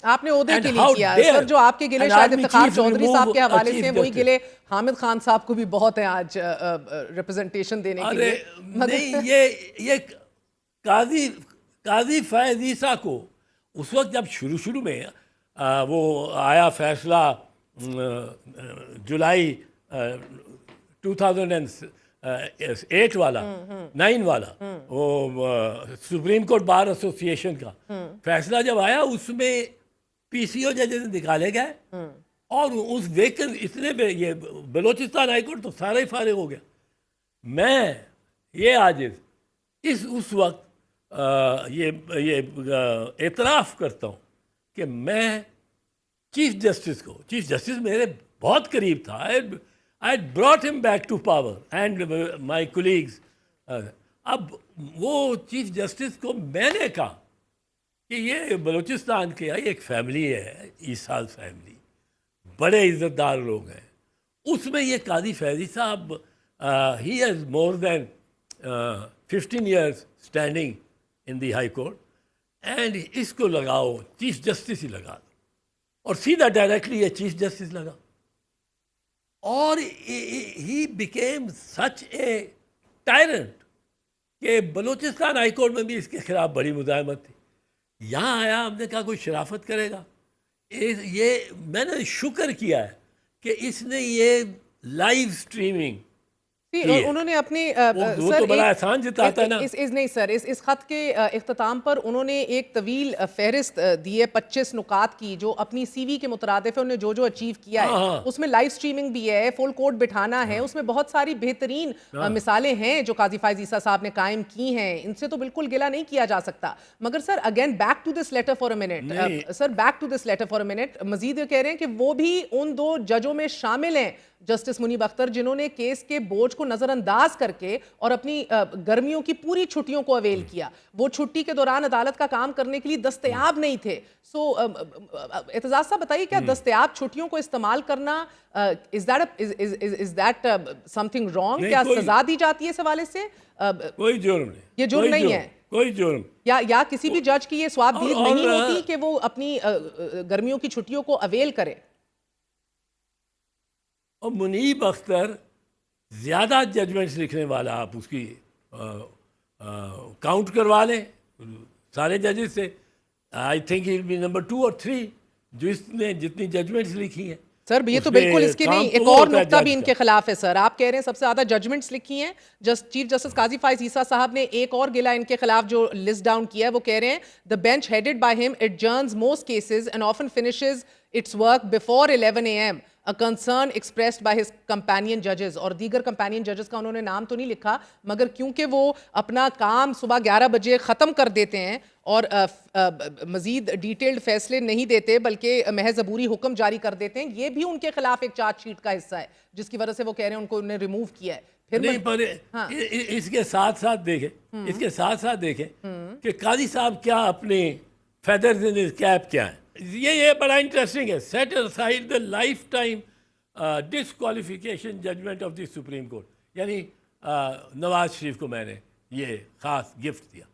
آپ نے عہدے کے لیے کیا سر. جو آپ کے گلے شاید افتخار چودھری صاحب کے حوالے سے وہی گلے حامد خان صاحب کو بھی بہت ہیں آج ریپرزنٹیشن دینے کے لیے. نہیں یہ قاضی فیض عیسیٰ کو اس وقت جب شروع میں وہ آیا فیصلہ جولائی 2008 والا 9 والا وہ سپریم کورٹ بار ایسوسیشن کا فیصلہ جب آیا اس میں پی سی او ججز نکالے گئے اور اس ویکن اتنے پہ یہ بلوچستان ہائی کورٹ تو سارا ہی فارغ ہو گیا. میں یہ آج اس وقت یہ اعتراف کرتا ہوں کہ میں چیف جسٹس میرے بہت قریب تھا. I brought him back to power and my colleagues. اب وہ چیف جسٹس کو میں نے کہا کہ یہ بلوچستان کی ایک فیملی ہے, عیسیٰ فیملی, بڑے عزت دار لوگ ہیں. اس میں یہ قاضی فیضی صاحب he has more than 15 years standing in the high court and اس کو لگاؤ چیف جسٹس ہی لگا دو, اور سیدھا ڈائریکٹلی یہ چیف جسٹس لگا. اور he became such a tyrant کہ بلوچستان ہائی کورٹ میں بھی اس کے خلاف بڑی مزاحمت تھی. یہاں آیا, ہم نے کہا کوئی شرافت کرے گا. یہ میں نے شکر کیا ہے کہ اس نے یہ لائیو اسٹریمنگ انہوں نے اپنے تو بڑا احسان جتاتا ہے نا. نہیں سر, اس خط کے اختتام پر انہوں نے ایک طویل فہرست دی ہے 25 نکات کی جو اپنی سی وی کے مترادف ہے, انہوں نے جو اچیو کیا ہے. اس میں لائیو سٹریمنگ بھی ہے, فل کورٹ بٹھانا ہے, اس میں بہت ساری بہترین مثالیں ہیں جو قاضی فیض عیسیٰ صاحب نے قائم کی ہیں. ان سے تو بالکل گلہ نہیں کیا جا سکتا. مگر sir again back to this letter for a minute, مزید یہ کہہ رہے ہیں کہ وہ بھی ان 2 ججوں میں شامل ہیں جسٹس منیب اختر جنہوں نے کیس کے بوجھ کو نظر انداز کر کے اور اپنی گرمیوں کی پوری چھٹیوں کو اویل کیا. وہ چھٹی کے دوران عدالت کا کام کرنے کے لیے دستیاب نہیں تھے. سو اعتزاز صاحب بتائیے, کیا دستیاب چھٹیوں کو استعمال کرنا is that something wrong؟ کیا سزا دی جاتی ہے اس حوالے سے؟ کوئی جرم نہیں, یہ جرم نہیں ہے کوئی جرم. یا کسی بھی جج کی یہ ثواب دید نہیں ہوتی کہ وہ اپنی گرمیوں کی چھٹیوں کو اویل کرے؟ اور منیب اختر زیادہ ججمنٹس لکھنے والا, آپ اس کی کاؤنٹ کروا لیں سارے ججز سے, I think he will be number 2 اور 3 جو اس نے جتنی ججمنٹس لکھی ہیں. سر یہ تو بالکل اس کے نہیں, ایک اور نقطہ بھی ان کے خلاف ہے سر. آپ کہہ رہے ہیں سب سے زیادہ ججمنٹس لکھی ہیں. چیف جسٹس قاضی فیض عیسیٰ صاحب نے ایک اور گلہ ان کے خلاف جو لسٹ ڈاؤن کیا ہے, وہ کہہ رہے ہیں the bench headed by him adjourns most cases and often finishes its work before 11 a.m. a concern expressed by his companion judges. اور دیگر companion judges کا انہوں نے نام تو نہیں لکھا, مگر کیونکہ وہ اپنا کام صبح 11 بجے ختم کر دیتے ہیں اور مزید ڈیٹیلڈ فیصلے نہیں دیتے بلکہ محض عبوری حکم جاری کر دیتے ہیں, یہ بھی ان کے خلاف ایک چارج شیٹ کا حصہ ہے جس کی وجہ سے وہ کہہ رہے ہیں ان کو انہیں ریموو کیا ہے. اس کے ساتھ ساتھ دیکھیں کہ قاضی صاحب کیا اپنے feathers in his cap کیا ہیں. یہ بڑا انٹرسٹنگ ہے. set aside the lifetime disqualification judgment of the Supreme Court. یعنی نواز شریف کو میں نے یہ خاص گفٹ دیا.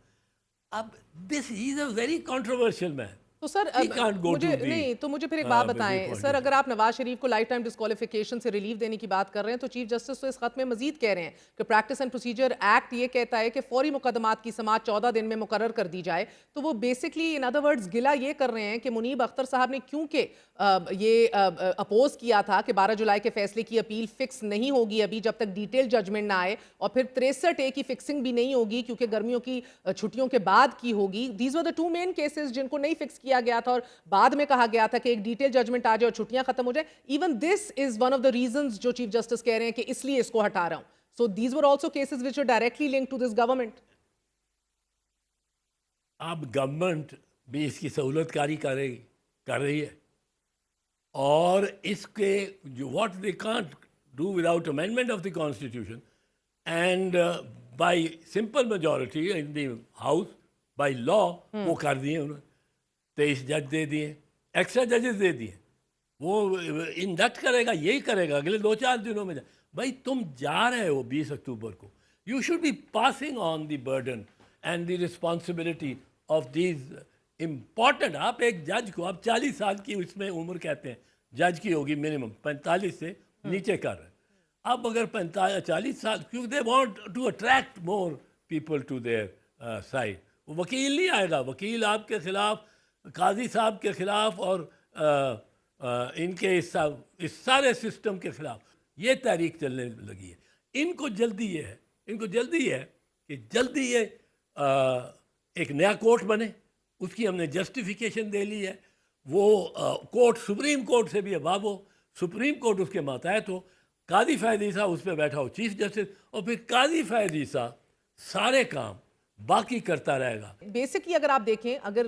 اب this is a very controversial man. تو سر مجھے پھر ایک بات بتائیں سر, اگر آپ نواز شریف کو لائف ٹائم ڈسکوالیفیکیشن سے ریلیف دینے کی بات کر رہے ہیں تو چیف جسٹس تو اس خط میں مزید کہہ رہے ہیں کہ پریکٹس اینڈ پروسیجر ایکٹ یہ کہتا ہے کہ فوری مقدمات کی سماعت 14 دن میں مقرر کر دی جائے. تو وہ بیسکلی ان ادر ورڈز گلہ یہ کر رہے ہیں کہ منیب اختر صاحب نے کیونکہ یہ اپوز کیا تھا کہ 12 جولائی کے فیصلے کی اپیل فکس نہیں ہوگی ابھی جب تک ڈیٹیل ججمنٹ نہ آئے, اور پھر 63A کی فکسنگ بھی نہیں ہوگی کیونکہ گرمیوں کی چھٹیوں کے بعد کی ہوگی. These were the 2 main cases جن کو نہیں فکس کیا گیا تھا اور بعد میں کہا گیا تھا کہ ایک ڈیٹیل ججمنٹ آ جائے اور چھٹیاں ختم ہو جائیں. Even this is one of the reasons جو چیف جسٹس کہہ رہے ہیں کہ اس لیے اس کو ہٹا رہا ہوں. So these were also cases which are directly linked to this government. اب گورنمنٹ بھی اس کی سہولت کاری کر رہی ہے, اور اس کے جو what they can't do without amendment of the constitution and by simple majority in the house by law وہ کر دیے انہوں نے. 23 جج دے دیے, ایکسٹرا ججز دے دیے. وہ انڈکٹ کرے گا, یہی کرے گا اگلے 2-4 دنوں میں. بھائی تم جا رہے ہو 20 اکتوبر کو, you should be passing on the burden and the responsibility of these important. آپ ایک جج کو آپ 40 سال کی اس میں عمر کہتے ہیں جج کی ہوگی منیمم 45 سے نیچے کر رہے ہیں. اب اگر 40 سال, کیونکہ they want to attract more people to their side. وکیل نہیں آئے گا, وکیل آپ کے خلاف, قاضی صاحب کے خلاف اور ان کے اس سارے سسٹم کے خلاف یہ تحریک چلنے لگی ہے. ان کو جلدی ہے کہ جلدی یہ ایک نیا کورٹ بنے. اس کی ہم نے جسٹیفیکیشن دے لی ہے. وہ کورٹ سپریم کورٹ سے بھی اباب ہو, سپریم کورٹ اس کے ماتحت ہو, قاضی فیاض عیسیٰ اس پہ بیٹھا ہو چیف جسٹس, اور پھر قاضی فیاض عیسیٰ سارے کام باقی کرتا رہے گا. بیسکلی اگر آپ دیکھیں, اگر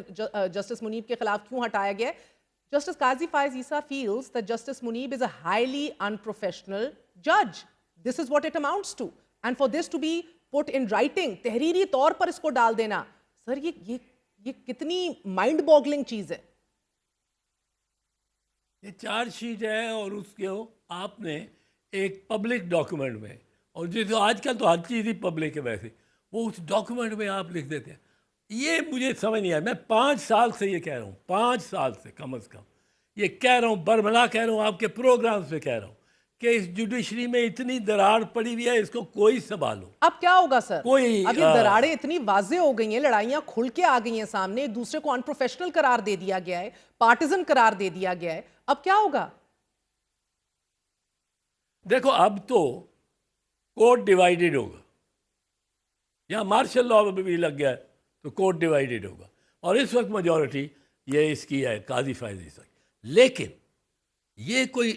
جسٹس منیب کے خلاف کیوں ہٹایا گیا ہے, justice Qazi Faez Isa feels that Justice Munib is a highly unprofessional judge. This is what it amounts to. And for this to be put in writing, تحریری طور پر اس کو ڈال دینا, سر یہ کتنی مائنڈ باگلنگ چیز ہے. یہ چارج شیٹ ہے اور اس کے آپ نے ایک پبلک ڈاکومنٹ میں, اور جیسے آج کل تو ہر چیز ہی پبلک ہے ویسے, وہ اس ڈاکومنٹ میں آپ لکھ دیتے ہیں. یہ مجھے سمجھ نہیں آیا. میں 5 سال سے یہ کہہ رہا ہوں, 5 سال سے کم از کم یہ کہہ رہا ہوں, برملا کہہ رہا ہوں, آپ کے پروگرام سے کہہ رہا ہوں کہ اس جوڈیشری میں اتنی دراڑ پڑی ہوئی ہے, اس کو کوئی سنبھالو. اب کیا ہوگا سر؟ کوئی اب یہ دراڑیں اتنی واضح ہو گئی ہیں, لڑائیاں کھل کے آ گئی ہیں سامنے, ایک دوسرے کو انپروفیشنل قرار دے دیا گیا ہے, پارٹیزن قرار دے دیا گیا ہے. اب کیا ہوگا؟ دیکھو اب تو کورٹ ڈیوائیڈڈ ہوگا, یہاں مارشل لاء میں بھی لگ گیا ہے تو کورٹ ڈیوائیڈڈ ہوگا, اور اس وقت میجورٹی یہ اس کی ہے قاضی فائز عیسیٰ. لیکن یہ کوئی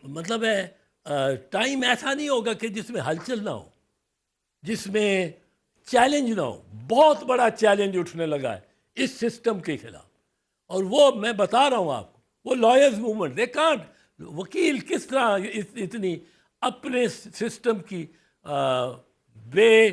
مطلب ہے ٹائم ایسا نہیں ہوگا کہ جس میں ہلچل نہ ہو, جس میں چیلنج نہ ہو. بہت بڑا چیلنج اٹھنے لگا ہے اس سسٹم کے خلاف, اور وہ میں بتا رہا ہوں آپ کو, وہ لائرز موومنٹ, دے کانٹ. وکیل کس طرح اتنی اپنے سسٹم کی بے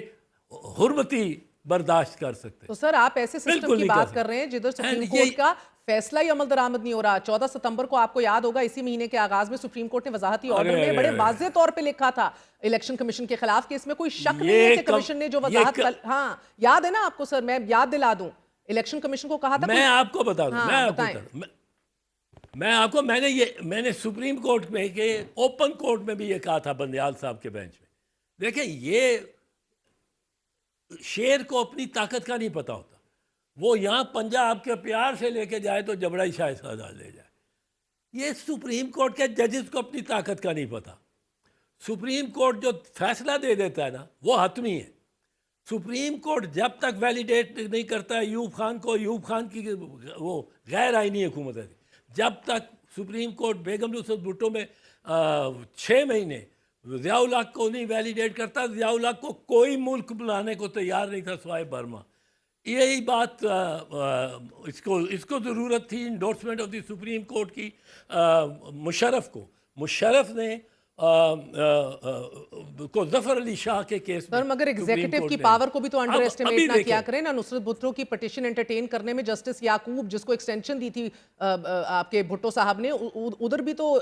حرمتی برداشت کر سکتے؟ تو سر آپ ایسے سسٹم کی بات کر رہے ہیں جدھر سپریم کورٹ کا فیصلہ ہی عمل درآمد نہیں ہو رہا. 14 ستمبر کو آپ کو یاد ہوگا اسی مہینے کے آغاز میں سپریم کورٹ نے وضاحتی آرڈر میں بڑے واضح طور پہ لکھا تھا الیکشن کمیشن کے خلاف کہ اس میں کوئی شک نہیں ہے کہ کمیشن نے جو وضاحت, ہاں یاد ہے نا آپ کو سر, میں یاد دلا دوں, الیکشن کمیشن کو کہا تھا. میں آپ کو بتا دوں, میں نے سپریم کورٹ میں کہ اوپن کورٹ میں بھی یہ کہا تھا بندیال صاحب کے بینچ میں. دیکھیں یہ شیر کو اپنی طاقت کا نہیں پتا ہوتا, وہ یہاں پنجہ آپ کے پیار سے لے کے جائے تو جبڑا ہی شاید سزا لے جائے. یہ سپریم کورٹ کے ججز کو اپنی طاقت کا نہیں پتا. سپریم کورٹ جو فیصلہ دے دیتا ہے نا وہ حتمی ہے. سپریم کورٹ جب تک ویلیڈیٹ نہیں کرتا ہے ایوب خان کو, ایوب خان کی وہ غیر آئینی حکومت ہے, جب تک سپریم کورٹ بیگم نصرت بھٹو میں 6 مہینے ضیاء الحق کو نہیں ویلیڈیٹ کرتا, ضیاء الحق کو کوئی ملک بلانے کو تیار نہیں تھا سوائے برما. یہی بات اس کو ضرورت تھی endorsement of the supreme court کی مشرف کو. مشرف نے کو ظفر علی شاہ کے کیس میں, مگر ایگزیکٹو کی پاور کو بھی تو انڈر ایسٹیمیٹ نہ کیا کریں نا. نصرت بھٹو کی پٹیشن انٹرٹین کرنے میں جسٹس یعقوب, جس کو ایکسٹینشن دی تھی آپ کے بھٹو صاحب نے, ادھر بھی تو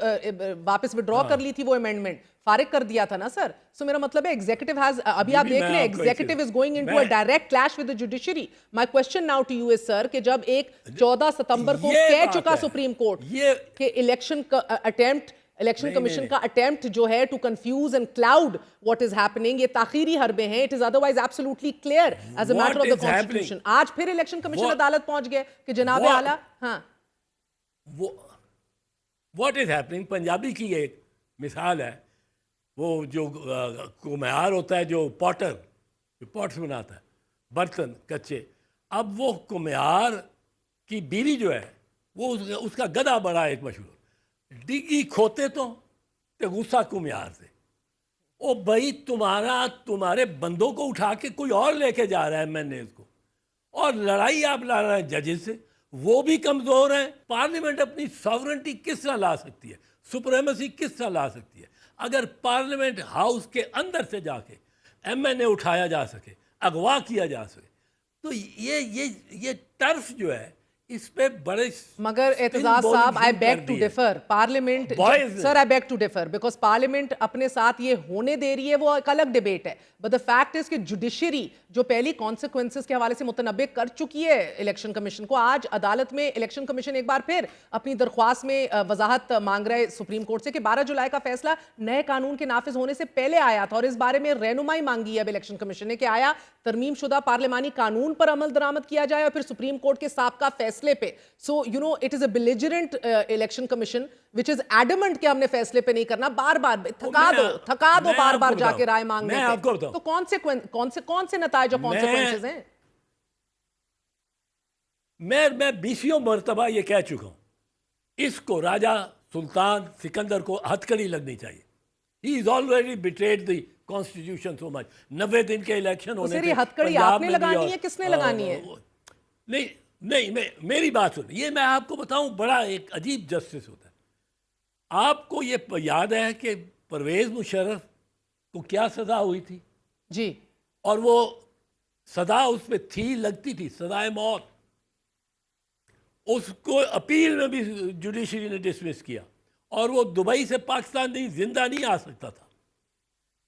واپس وڈرا کر لی تھی وہ امینڈمنٹ, فارغ کر دیا تھا نا سر. سو میرا مطلب ہے ایگزیکٹو ہیز, ابھی آپ دیکھ رہے ہیں executive is going into a direct clash with the judiciary. My question now to you is sir کہ جب ایک 14 ستمبر کو کہہ چکا سپریم کورٹ کہ الیکشن کمیشن کا اٹیمپٹ جو ہے to confuse and cloud what is happening, یہ تاخیری حربے ہیں, it is otherwise absolutely clear as a matter of the constitution. آج پھر الیکشن کمیشن عدالت پہنچ گئے کہ جناب اعلیٰ, ہاں واٹ از ہیپننگ. پنجابی کی ایک مثال ہے, وہ جو کمیار ہوتا ہے, جو پاٹر, جو پاٹس بناتا ہے برتن کچے, اب وہ کمیار کی بیوی جو ہے وہ اس کا گدھا بڑا ایک مشہور, ڈگی کھوتے تو غصہ کمیار سے, او بھائی تمہارے بندوں کو اٹھا کے کوئی اور لے کے جا رہا ہے میں نے اس کو, اور لڑائی آپ لا رہے ہیں ججز سے, وہ بھی کمزور ہیں. پارلیمنٹ اپنی ساورنٹی کس طرح لا سکتی ہے, سپریمیسی کس طرح لا سکتی ہے اگر پارلیمنٹ ہاؤس کے اندر سے جا کے MNA اٹھایا جا سکے, اغوا کیا جا سکے. تو یہ ٹرف جو ہے اس پہ بڑے مگر اعتزاز صاحب I beg to differ parliament sir I beg to differ because parliament اپنے ساتھ یہ ہونے دے رہی ہے وہ ایک الگ ڈیبیٹ ہے بٹ دا فیکٹ از کہ جوڈیشری جو پہلی کانسیکوینسز کے حوالے سے متنبع کر چکی ہے الیکشن کمیشن کو آج عدالت میں الیکشن کمیشن ایک بار پھر اپنی درخواست میں وضاحت مانگ رہے سپریم کورٹ سے کہ 12 جولائی کا فیصلہ نئے قانون کے نافذ ہونے سے پہلے آیا تھا اور اس بارے میں رہنمائی مانگی ہے اب الیکشن کمیشن نے کہ آیا ترمیم شدہ پارلیمانی قانون پر عمل درآمد کیا جائے اور پھر سپریم کورٹ کے سابقہ فیصلے پہ. So you know it is a belligerent election commission which is adamant کہ ہم نے فیصلے پہ نہیں کرنا. بار بار تھکا دو بار بار جا کے رائے مانگنے پہ. تو کون سے نتائج اور کانسیکوینسز ہیں؟ میں 20 مرتبہ یہ کہہ چکا ہوں اس کو راجہ سلطان سکندر کو ہتھکڑی لگنی چاہیے. He is already betrayed the constitution so much. 90 دن کے الیکشن ہونے تھے. ہتھکڑی آپ نے لگانی ہے کس نے لگانی ہے؟ نہیں میری بات سن. یہ میں آپ کو بتاؤں بڑا ایک عجیب جسٹس ہوتا ہے. آپ کو یہ یاد ہے کہ پرویز مشرف کو کیا سزا ہوئی تھی؟ جی. اور وہ سزا اس پہ تھی لگتی تھی سزائے موت. اس کو اپیل میں بھی جوڈیشری نے ڈسمس کیا اور وہ دبئی سے پاکستان نہیں زندہ نہیں آ سکتا تھا.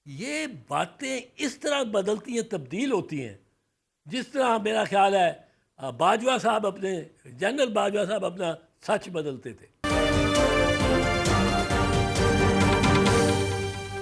یہ باتیں اس طرح بدلتی ہیں تبدیل ہوتی ہیں جس طرح میرا خیال ہے باجوہ صاحب جنرل باجوہ صاحب اپنا سچ بدلتے تھے.